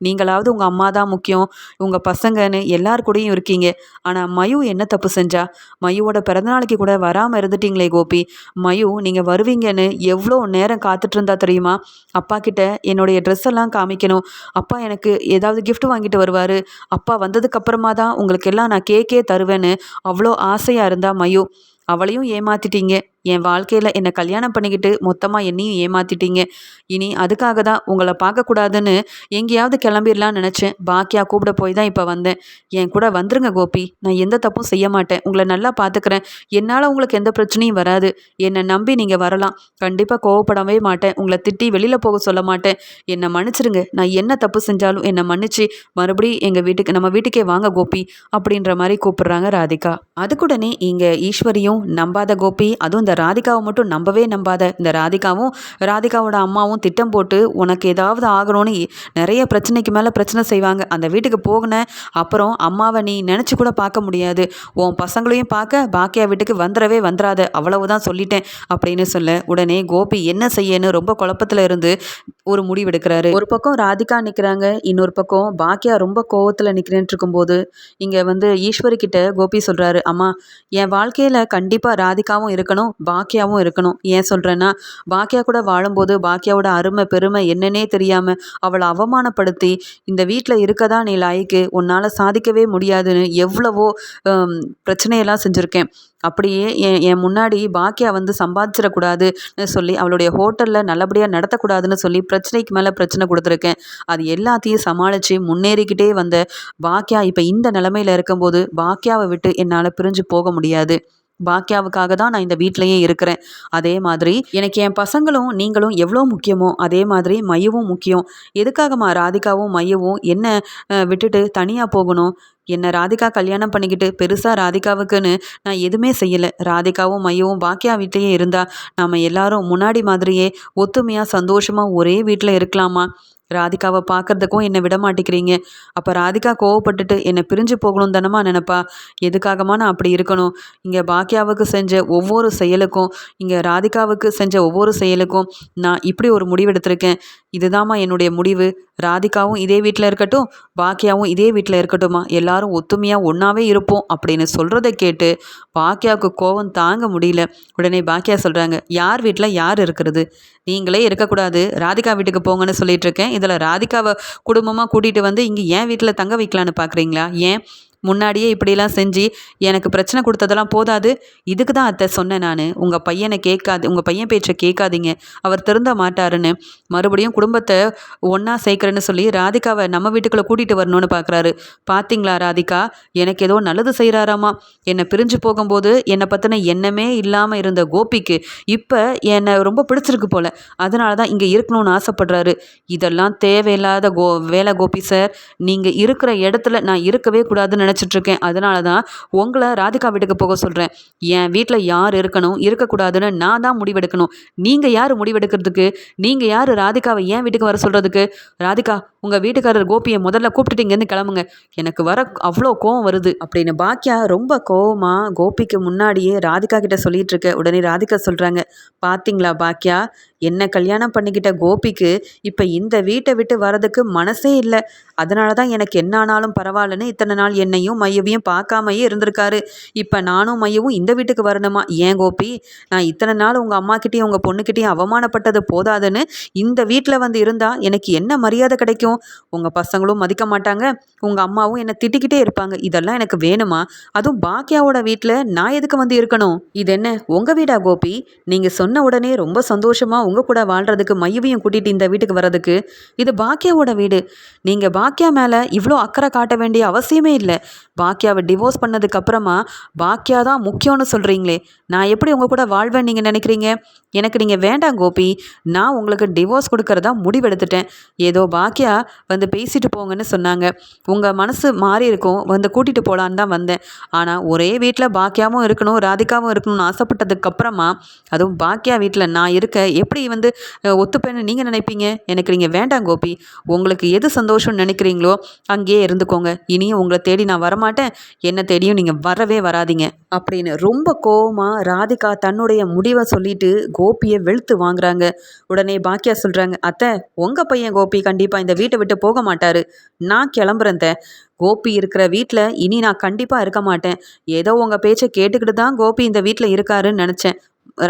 A: நீங்களாவது உங்கள் அம்மா தான் முக்கியம், உங்கள் பசங்கன்னு எல்லார் கூடயும் இருக்கீங்க. ஆனால் மயு என்ன தப்பு செஞ்சா? மயுவோட பிறந்தநாளைக்கு கூட வராமல் இருந்துட்டீங்களே கோபி. மயு நீங்கள் வருவீங்கன்னு எவ்வளோ நேரம் காத்துட்டு இருந்தா தெரியுமா? அப்பா கிட்ட என்னுடைய ட்ரெஸ் எல்லாம் காமிக்கணும், அப்பா எனக்கு ஏதாவது gift வாங்கிட்டு வருவார், அப்பா வந்ததுக்கப்புறமா தான் உங்களுக்கு எல்லாம் நான் கேக்கே தருவேன்னு அவ்வளோ ஆசையாக இருந்தா மயு. அவளையும் ஏமாத்திட்டீங்க. என் வாழ்க்கையில் என்னை கல்யாணம் பண்ணிக்கிட்டு மொத்தமாக என்னையும் ஏமாத்திட்டீங்க. இனி அதுக்காக தான் உங்களை பார்க்கக்கூடாதுன்னு எங்கேயாவது கிளம்பிடலான்னு நினச்சேன். பாக்கியா கூப்பிட போய் தான் இப்போ வந்தேன். என் கூட வந்துருங்க கோபி. நான் எந்த தப்பும் செய்ய மாட்டேன். உங்களை நல்லா பார்த்துக்கிறேன். என்னால் உங்களுக்கு எந்த பிரச்சனையும் வராது. என்னை நம்பி நீங்கள் வரலாம். கண்டிப்பாக கோவப்படவே மாட்டேன். உங்களை திட்டி வெளியில் போக சொல்ல மாட்டேன். என்னை மன்னிச்சிருங்க. நான் என்ன தப்பு செஞ்சாலும் என்னை மன்னிச்சு மறுபடியும் நம்ம வீட்டுக்கே வாங்க கோபி அப்படின்ற மாதிரி கூப்பிடுறாங்க ராதிகா. அதுக்குடனே இங்கே ஈஸ்வரியும் நம்பாத கோபி, அதுவும் இந்த ராதிகாவை மட்டும் நம்பவே நம்பாத. இந்த ராதிகாவும் ராதிகாவோட அம்மாவும் திட்டம் போட்டு உனக்கு ஏதாவது ஆகணும்னு நிறைய பிரச்சனைக்கு மேலே பிரச்சனை செய்வாங்க. அந்த வீட்டுக்கு போகின அப்புறம் அம்மாவை நீ நினச்சி கூட பார்க்க முடியாது. உன் பசங்களையும் பார்க்க பாக்கியா வீட்டுக்கு வந்துடாத, அவ்வளவுதான் சொல்லிட்டேன் அப்படின்னு சொல்ல உடனே கோபி என்ன செய்யன்னு ரொம்ப குழப்பத்தில் இருந்து ஒரு முடிவெடுக்கிறாரு. ஒரு பக்கம் ராதிகா நிற்கிறாங்க, இன்னொரு பக்கம் பாக்கியா ரொம்ப கோவத்தில் நிற்கிறேன் இருக்கும்போது இங்கே ஈஸ்வரி கிட்ட கோபி சொல்கிறாரு, அம்மா என் வாழ்க்கையில் கண்டிப்பாக ராதிகாவும் இருக்கணும், பாக்கியாவும் இருக்கணும். ஏன் சொல்கிறேன்னா பாக்கியா கூட வாழும்போது பாக்கியாவோட அருமை பெருமை என்னன்னே தெரியாமல் அவளை அவமானப்படுத்தி இந்த வீட்டில் இருக்கதா நீ லாய்க்கு, உன்னால் சாதிக்கவே முடியாதுன்னு எவ்வளவோ பிரச்சனையெல்லாம் செஞ்சுருக்கேன். அப்படியே என் முன்னாடி பாக்கியா சம்பாதிச்சிடக்கூடாதுன்னு சொல்லி அவளுடைய ஹோட்டலில் நல்லபடியாக நடத்தக்கூடாதுன்னு சொல்லி பிரச்சனைக்கு மேலே பிரச்சனை கொடுத்துருக்கேன். அது எல்லாத்தையும் சமாளித்து முன்னேறிக்கிட்டே வந்த பாக்கியா இப்போ இந்த நிலமையில் இருக்கும்போது பாக்கியாவை விட்டு என்னால் பிரிஞ்சு போக முடியாது. பாக்கியாவுக்காக தான் நான் இந்த வீட்டிலையே இருக்கிறேன். அதே மாதிரி எனக்கு என் பசங்களும் நீங்களும் எவ்வளோ முக்கியமோ அதே மாதிரி மயுவும் முக்கியம். எதுக்காகம்மா ராதிகாவும் மயுவும் என்ன விட்டுட்டு தனியாக போகணும்? என்னை ராதிகா கல்யாணம் பண்ணிக்கிட்டு பெருசாக ராதிகாவுக்குன்னு நான் எதுவுமே செய்யலை. ராதிகாவும் மையவும் பாக்கியா வீட்லேயே இருந்தால் நாம் எல்லாரும் முன்னாடி மாதிரியே ஒத்துமையாக சந்தோஷமாக ஒரே வீட்டில் இருக்கலாமா? ராதிகாவை பார்க்கறதுக்கும் என்னை விட மாட்டேங்கிறீங்க. அப்போ ராதிகா கோவப்பட்டுட்டு என்னை பிரிஞ்சு போகணும் தானம்மா நினப்பா? எதுக்காகமா நான் அப்படி இருக்கணும்? இங்கே பாக்கியாவுக்கு செஞ்ச ஒவ்வொரு செயலுக்கும், இங்கே ராதிகாவுக்கு செஞ்ச ஒவ்வொரு செயலுக்கும் நான் இப்படி ஒரு முடிவெடுத்திருக்கேன். இதுதாம்மா என்னுடைய முடிவு. ராதிகாவும் இதே வீட்டில் இருக்கட்டும், பாக்கியாவும் இதே வீட்டில் இருக்கட்டும்மா. எல்லாரும் ஒத்துமையாக ஒன்றாவே இருப்போம் அப்படின்னு சொல்கிறத கேட்டு பாக்கியாவுக்கு கோவம் தாங்க முடியல. உடனே பாக்கியா சொல்கிறாங்க, யார் வீட்டில் யார் இருக்கிறது? நீங்களே இருக்கக்கூடாது, ராதிகா வீட்டுக்கு போங்கன்னு சொல்லிட்டு இருக்கேன். இதில் ராதிகாவை குடும்பமாக கூட்டிகிட்டு இங்கே ஏன் வீட்டில் தங்க வைக்கலான்னு பார்க்குறீங்களா? ஏன் முன்னாடியே இப்படிலாம் செஞ்சு எனக்கு பிரச்சனை கொடுத்ததெல்லாம் போதாது? இதுக்கு தான் அத்தை சொன்னேன் நான், உங்கள் பையன் பேச்சை கேட்காதீங்க, அவர் திருந்த மாட்டாருன்னு. மறுபடியும் குடும்பத்தை ஒன்றா சேர்க்குறேன்னு சொல்லி ராதிகாவை நம்ம வீட்டுக்குள்ளே கூட்டிகிட்டு வரணும்னு பார்க்குறாரு. பார்த்தீங்களா ராதிகா, எனக்கு ஏதோ நல்லது செய்கிறாராமா. என்னை பிரிஞ்சு போகும்போது என்னை பற்றின எண்ணமே இல்லாமல் இருந்த கோபிக்கு இப்போ என்னை ரொம்ப பிடிச்சிருக்கு போல், அதனால தான் இங்கே இருக்கணும்னு ஆசைப்படுறாரு. இதெல்லாம் தேவையில்லாத வேலை கோபி சார். நீங்கள் இருக்கிற இடத்துல நான் இருக்கவே கூடாதுன்னு நினச்சிட்ருக்கேன். அதனால தான் உங்களை ராதிகா வீட்டுக்கு போக சொல்கிறேன். என் வீட்டில் யார் இருக்கணும் இருக்கக்கூடாதுன்னு நான் தான் முடிவெடுக்கணும். நீங்கள் யார் முடிவெடுக்கிறதுக்கு? நீங்கள் யார் ராதிகாவை என் வீட்டுக்கு வர சொல்கிறதுக்கு? ராதிகா, உங்கள் வீட்டுக்காரர் கோபியை முதல்ல கூப்பிட்டுட்டு இங்கேருந்து கிளம்புங்க. எனக்கு வர அவ்வளோ கோவம் வருது அப்படின்னு பாக்கியா ரொம்ப கோவமாக கோபிக்கு முன்னாடியே ராதிகா கிட்ட சொல்லிட்டு இருக்க. உடனே ராதிகா சொல்கிறாங்க, பார்த்தீங்களா பாக்கியா, என்ன கல்யாணம் பண்ணிக்கிட்ட கோபிக்கு இப்போ இந்த வீட்டை விட்டு வரதுக்கு மனசே இல்லை. அதனால தான் எனக்கு என்ன ஆனாலும் பரவாயில்லன்னு இத்தனை நாள் என்னையும் மையவையும் பார்க்காமையே இருந்திருக்காரு. இப்போ நானும் மையவும் இந்த வீட்டுக்கு வரணுமா? ஏன் கோபி, நான் இத்தனை நாள் உங்கள் அம்மாக்கிட்டேயும் உங்கள் பொண்ணுக்கிட்டேயும் அவமானப்பட்டது போதாதுன்னு இந்த வீட்டில் வந்து இருந்தால் எனக்கு என்ன மரியாதை கிடைக்கும்? உங்கள் பசங்களும் மதிக்க மாட்டாங்க, உங்கள் அம்மாவும் என்னை திட்டிக்கிட்டே இருப்பாங்க. இதெல்லாம் எனக்கு வேணுமா? அதுவும் பாக்கியாவோட வீட்டில் நான் எதுக்கு வந்து இருக்கணும்? இது என்ன உங்கள் வீடா கோபி? நீங்கள் சொன்ன உடனே ரொம்ப சந்தோஷமாக உங்கள் கூட வாழ்கிறதுக்கு மையவையும் கூட்டிகிட்டு இந்த வீட்டுக்கு வர்றதுக்கு? இது பாக்கியாவோட வீடு. நீங்கள் பாக்கியா மேலே இவ்வளோ அக்கறை காட்ட வேண்டிய அவசியமே இல்லை. பாக்கியாவை டிவோர்ஸ் பண்ணதுக்கு அப்புறமா பாக்கியா தான் முக்கியம்னு சொல்கிறீங்களே, நான் எப்படி உங்கள் கூட வாழ்வேன்னு நீங்கள் நினைக்கிறீங்க? எனக்கு நீங்கள் வேண்டாம் கோபி. நான் உங்களுக்கு டிவோர்ஸ் கொடுக்கறதா முடிவெடுத்துட்டேன். ஏதோ பாக்கியா வந்து பேசிட்டு போங்கன்னு சொன்னாங்க. உங்கள் மனசு மாறி இருக்கும், வந்து கூட்டிகிட்டு போகலான்னு தான் வந்தேன். ஆனால் ஒரே வீட்டில் பாக்கியாவும் இருக்கணும் ராதிகாவும் இருக்கணும்னு ஆசைப்பட்டதுக்கப்புறமா, அதுவும் பாக்கியா வீட்டில் நான் இருக்க எப்படி வந்து ஒத்துப்பேன்னு நீங்கள் நினைப்பீங்க? எனக்கு நீங்கள் வேண்டாம் கோபி. உங்களுக்கு எது சந்தோஷம்னு நினைக்கிறீங்களோ அங்கேயே இருந்துக்கோங்க. இனியும் உங்களை தேடி நான் வரமாட்டேன், என்ன தேடியும் நீங்கள் வரவே வராதீங்க அப்படின்னு ரொம்ப கோவமாக ராதிகா தன்னுடைய முடிவை சொல்லிட்டு கோபியை வெளுத்து வாங்குறாங்க. உடனே பாக்கியா சொல்கிறாங்க, அத்தை, உங்கள் பையன் கோபி கண்டிப்பாக இந்த வீட்டை விட்டு போக மாட்டார். நான் கிளம்புறேன் த. கோபி இருக்கிற வீட்டில் இனி நான் கண்டிப்பாக இருக்க மாட்டேன். ஏதோ உங்கள் பேச்சை கேட்டுக்கிட்டு தான் கோபி இந்த வீட்டில் இருக்காருன்னு நினச்சேன்.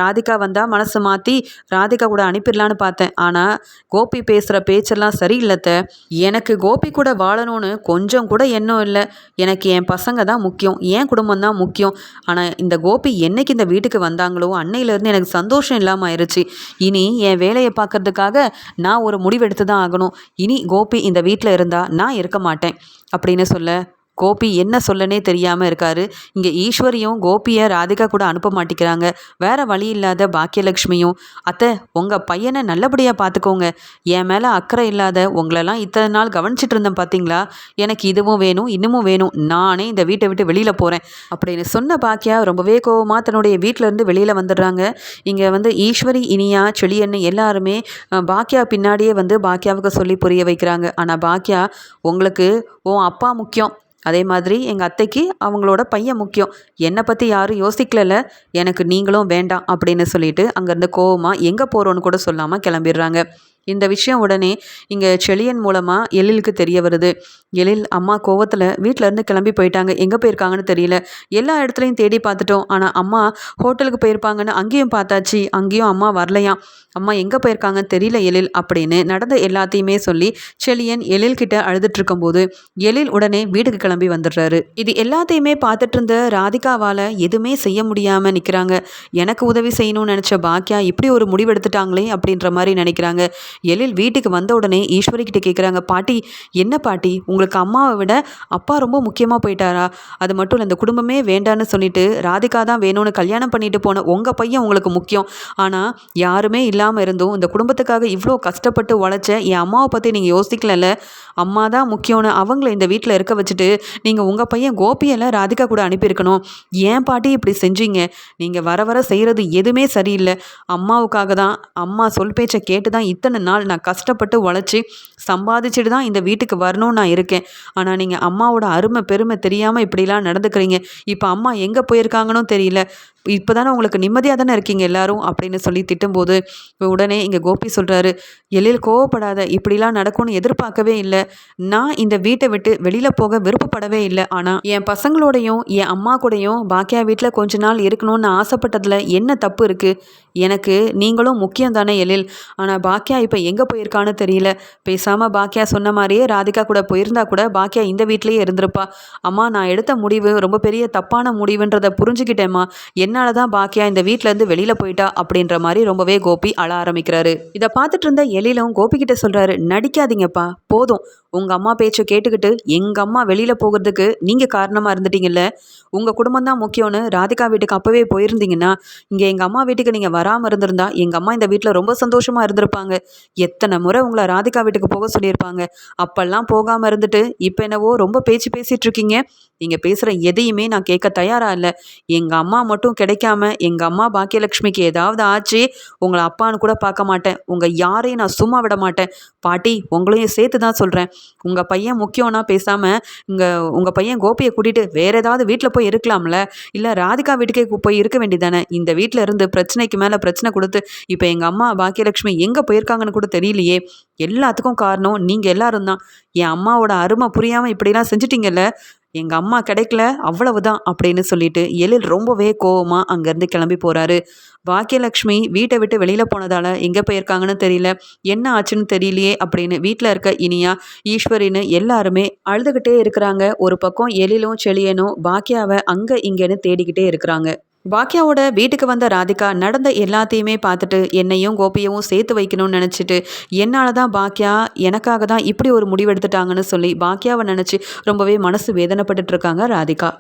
A: ராதிகா வந்தால் மனசை மாற்றி ராதிகா கூட அனுப்பிடலான்னு பார்த்தேன். ஆனால் கோபி பேசுகிற பேச்செல்லாம் சரியில்லத்த. எனக்கு கோபி கூட வாழணும்னு கொஞ்சம் கூட எண்ணம் இல்லை. எனக்கு என் பசங்க தான் முக்கியம், என் குடும்பம் தான் முக்கியம். ஆனால் இந்த கோபி என்னைக்கு இந்த வீட்டுக்கு வந்தாங்களோ அன்னையிலேருந்து எனக்கு சந்தோஷம் இல்லாமல் ஆயிடுச்சு. இனி என் வேலையை பார்க்கறதுக்காக நான் ஒரு முடிவெடுத்து தான் ஆகணும். இனி கோபி இந்த வீட்டில் இருந்தால் நான் இருக்க மாட்டேன் அப்படின்னு சொல்ல கோபி என்ன சொல்லனே தெரியாமல் இருக்காரு. இங்கே ஈஸ்வரியும் கோபியை ராதிகா கூட அனுப்ப மாட்டேங்கிறாங்க. வேற வழி இல்லாத பாக்கியலட்சுமியும், அத்தை, உங்கள் பையனை நல்லபடியாக பார்த்துக்கோங்க. என் மேலே அக்கறை இல்லாத உங்களெல்லாம் இத்தனை நாள் கவனிச்சிட்டு இருந்தேன் பார்த்தீங்களா? எனக்கு இதுவும் வேணும் இன்னமும் வேணும். நானே இந்த வீட்டை விட்டு வெளியில் போகிறேன் அப்படின்னு சொன்ன பாக்கியா ரொம்பவே கோவமாக தன்னுடைய வீட்டிலேருந்து வெளியில் வந்துடுறாங்க. இங்கே வந்து ஈஸ்வரி, இனியா, செழியன்னு எல்லாருமே பாக்கியா பின்னாடியே வந்து பாக்கியாவுக்கு சொல்லி புரிய வைக்கிறாங்க. ஆனால் பாக்கியா, உங்களுக்கு உன் அப்பா முக்கியம், அதே மாதிரி எங்கள் அத்தைக்கு அவங்களோட பையன் முக்கியம். என்னை பற்றி யாரும் யோசிக்கல, எனக்கு நீங்களும் வேண்டாம் அப்படின்னு சொல்லிட்டு அங்கேருந்து கோவமாக எங்கே போகிறோன்னு கூட சொல்லாமல் கிளம்பிடுறாங்க. இந்த விஷயம் உடனே இங்கே செழியன் மூலமாக எழிலுக்கு தெரிய வருது. எழில் அம்மா கோவத்தில் வீட்டிலேருந்து கிளம்பி போயிட்டாங்க, எங்கே போயிருக்காங்கன்னு தெரியல. எல்லா இடத்துலையும் தேடி பார்த்துட்டோம், ஆனால் அம்மா ஹோட்டலுக்கு போயிருப்பாங்கன்னு அங்கேயும் பார்த்தாச்சு, அங்கேயும் அம்மா வரலையாம். அம்மா எங்கே போயிருக்காங்கன்னு தெரியல எழில் அப்படின்னு நடந்த எல்லாத்தையுமே சொல்லி செழியன் எழில்கிட்ட அழுதுட்டு இருக்கும்போது எழில் உடனே வீட்டுக்கு கிளம்பி வந்துடுறாரு. இது எல்லாத்தையுமே பார்த்துட்டு இருந்த ராதிகாவால் எதுவுமே செய்ய முடியாமல் நிற்கிறாங்க. எனக்கு உதவி செய்யணும்னு நினச்ச பாக்கியா இப்படி ஒரு முடிவெடுத்துட்டாங்களே அப்படின்ற மாதிரி நினைக்கிறாங்க. எழில் வீட்டுக்கு வந்த உடனே ஈஸ்வரி கிட்ட கேட்குறாங்க, பாட்டி, என்ன பாட்டி, உங்களுக்கு அம்மாவை விட அப்பா ரொம்ப முக்கியமாக போயிட்டாரா? அது மட்டும் இல்லை, இந்த குடும்பமே வேண்டான்னு சொல்லிட்டு ராதிகா தான் வேணும்னு கல்யாணம் பண்ணிட்டு போன உங்கள் பையன் உங்களுக்கு முக்கியம். ஆனால் யாருமே இல்லாமல் இருந்தும் இந்த குடும்பத்துக்காக இவ்வளோ கஷ்டப்பட்டு உழைச்ச என் அம்மாவை பற்றி நீங்கள் யோசிக்கலல்ல? அம்மா தான் முக்கியம்னு அவங்கள இந்த வீட்டில் இருக்க வச்சுட்டு நீங்கள் உங்கள் பையன் கோபியெல்லாம் ராதிகா கூட அனுப்பியிருக்கணும். ஏன் பாட்டி இப்படி செஞ்சீங்க? நீங்கள் வர வர செய்கிறது எதுவுமே சரியில்லை. அம்மாவுக்காக தான், அம்மா சொல் பேச்சை கேட்டு தான் இத்தனை நாள் நான் கஷ்டப்பட்டு உழைச்சி சம்பாதிச்சுட்டு தான் இந்த வீட்டுக்கு வரணும்னு நான் இருக்கேன். ஆனால் நீங்கள் அம்மாவோட அருமை பெருமை தெரியாமல் இப்படிலாம் நடந்துக்கிறீங்க. இப்போ அம்மா எங்கே போயிருக்காங்கன்னு தெரியல. இப்போ தானே உங்களுக்கு நிம்மதியாக தானே இருக்கீங்க எல்லாரும் அப்படின்னு சொல்லி திட்டும்போது உடனே இங்கே கோபி சொல்கிறாரு, எழில் கோவப்படாத, இப்படிலாம் நடக்கும்னு எதிர்பார்க்கவே இல்லை. நான் இந்த வீட்டை விட்டு வெளியில் போக விருப்பப்படவே இல்லை. ஆனால் என் பசங்களோடையும் என் அம்மா கூடயும் பாக்கியா வீட்டில் கொஞ்ச நாள் இருக்கணும்னு ஆசைப்பட்டதில் என்ன தப்பு இருக்குது? எனக்கு நீங்களும் முக்கியம் தானே எழில். ஆனால் பாக்கியா இப்போ எங்கே போயிருக்கான்னு தெரியல. பேசாமல் பாக்கியா சொன்ன மாதிரியே ராதிகா கூட போயிருந்தா கூட பாக்கியா இந்த வீட்டிலேயே இருந்திருப்பா. அம்மா, நான் எடுத்த முடிவு ரொம்ப பெரிய தப்பான முடிவுன்றதை புரிஞ்சுக்கிட்டேம்மா. என்னால் தான் பாக்கியா இந்த வீட்டிலேருந்து வெளியில் போயிட்டா அப்படின்ற மாதிரி ரொம்பவே கோபி அழ ஆரம்பிக்கிறாரு. இதை பார்த்துட்டு இருந்த எழிலும் கோபி கிட்ட சொல்கிறாரு, நடிக்காதீங்கப்பா, போதும். உங்கள் அம்மா பேச்சை கேட்டுக்கிட்டு எங்கள் அம்மா வெளியில் போகிறதுக்கு நீங்கள் காரணமாக இருந்துட்டீங்கல்ல. உங்கள் குடும்பம் தான் முக்கியம்னு ராதிகா வீட்டுக்கு அப்போவே போயிருந்தீங்கன்னா இங்கே எங்கள் அம்மா வீட்டுக்கு நீங்கள் வராமல் இருந்திருந்தா எங்கள் அம்மா இந்த வீட்டில் ரொம்ப சந்தோஷமாக இருந்திருப்பாங்க. எத்தனை முறை உங்களை ராதிகா வீட்டுக்கு போக சொல்லியிருப்பாங்க. அப்பெல்லாம் போகாமல் இருந்துட்டு இப்போ என்னவோ ரொம்ப பேச்சு பேசிகிட்டு இருக்கீங்க. நீங்கள் பேசுகிற எதையுமே நான் கேட்க தயாராக இல்லை. எங்கள் அம்மா மட்டும் கிடைக்காம எங்கள் அம்மா பாக்கியலட்சுமிக்கு ஏதாவது ஆச்சு உங்களை அப்பான்னு கூட பார்க்க மாட்டேன். உங்கள் யாரையும் நான் சும்மா விட மாட்டேன். பாட்டி உங்களையும் சேர்த்து தான் சொல்கிறேன். உங்கள் பையன் முக்கியம்னா பேசாமல் உங்கள் பையன் கோபியை கூட்டிகிட்டு வேறு ஏதாவது வீட்டில் போய் இருக்கலாம்ல. இல்லை ராதிகா வீட்டுக்கே போய் இருக்க வேண்டியதானே. இந்த வீட்டில் இருந்து பிரச்சனைக்கு மேலே பிரச்சனை கொடுத்து இப்போ எங்கள் அம்மா பாக்கியலட்சுமி எங்கே போயிருக்காங்கன்னு கூட தெரியலையே. எல்லாத்துக்கும் காரணம் நீங்கள் எல்லாரும் தான். என் அம்மாவோட அருமை புரியாமல் இப்படிலாம் செஞ்சிட்டிங்கல்ல. எங்கள் அம்மா கிடைக்கல அவ்வளவுதான் அப்படின்னு சொல்லிட்டு எழில் ரொம்பவே கோவமாக அங்கேருந்து கிளம்பி போகிறாரு. பாக்கியலட்சுமி வீட்டை விட்டு வெளியில் போனதால் எங்கே போயிருக்காங்கன்னு தெரியல, என்ன ஆச்சுன்னு தெரியலையே அப்படின்னு வீட்டில் இருக்க இனியா, ஈஸ்வரின்னு எல்லாருமே அழுதுகிட்டே இருக்கிறாங்க. ஒரு பக்கம் எழிலும் செழியனும் பாக்கியாவை அங்கே இங்கேன்னு தேடிக்கிட்டே இருக்கிறாங்க. பாக்கியாவோட வீட்டுக்கு வந்த ராதிகா நடந்த எல்லாத்தையுமே பார்த்துட்டு என்னையும் கோபியவும் சேர்த்து வைக்கணும்னு நினச்சிட்டு என்னால் தான் பாக்கியா எனக்காக தான் இப்படி ஒரு முடிவெடுத்துட்டாங்கன்னு சொல்லி பாக்கியாவை நினச்சி ரொம்பவே மனசு வேதனைப்பட்டுட்டு இருக்காங்க ராதிகா.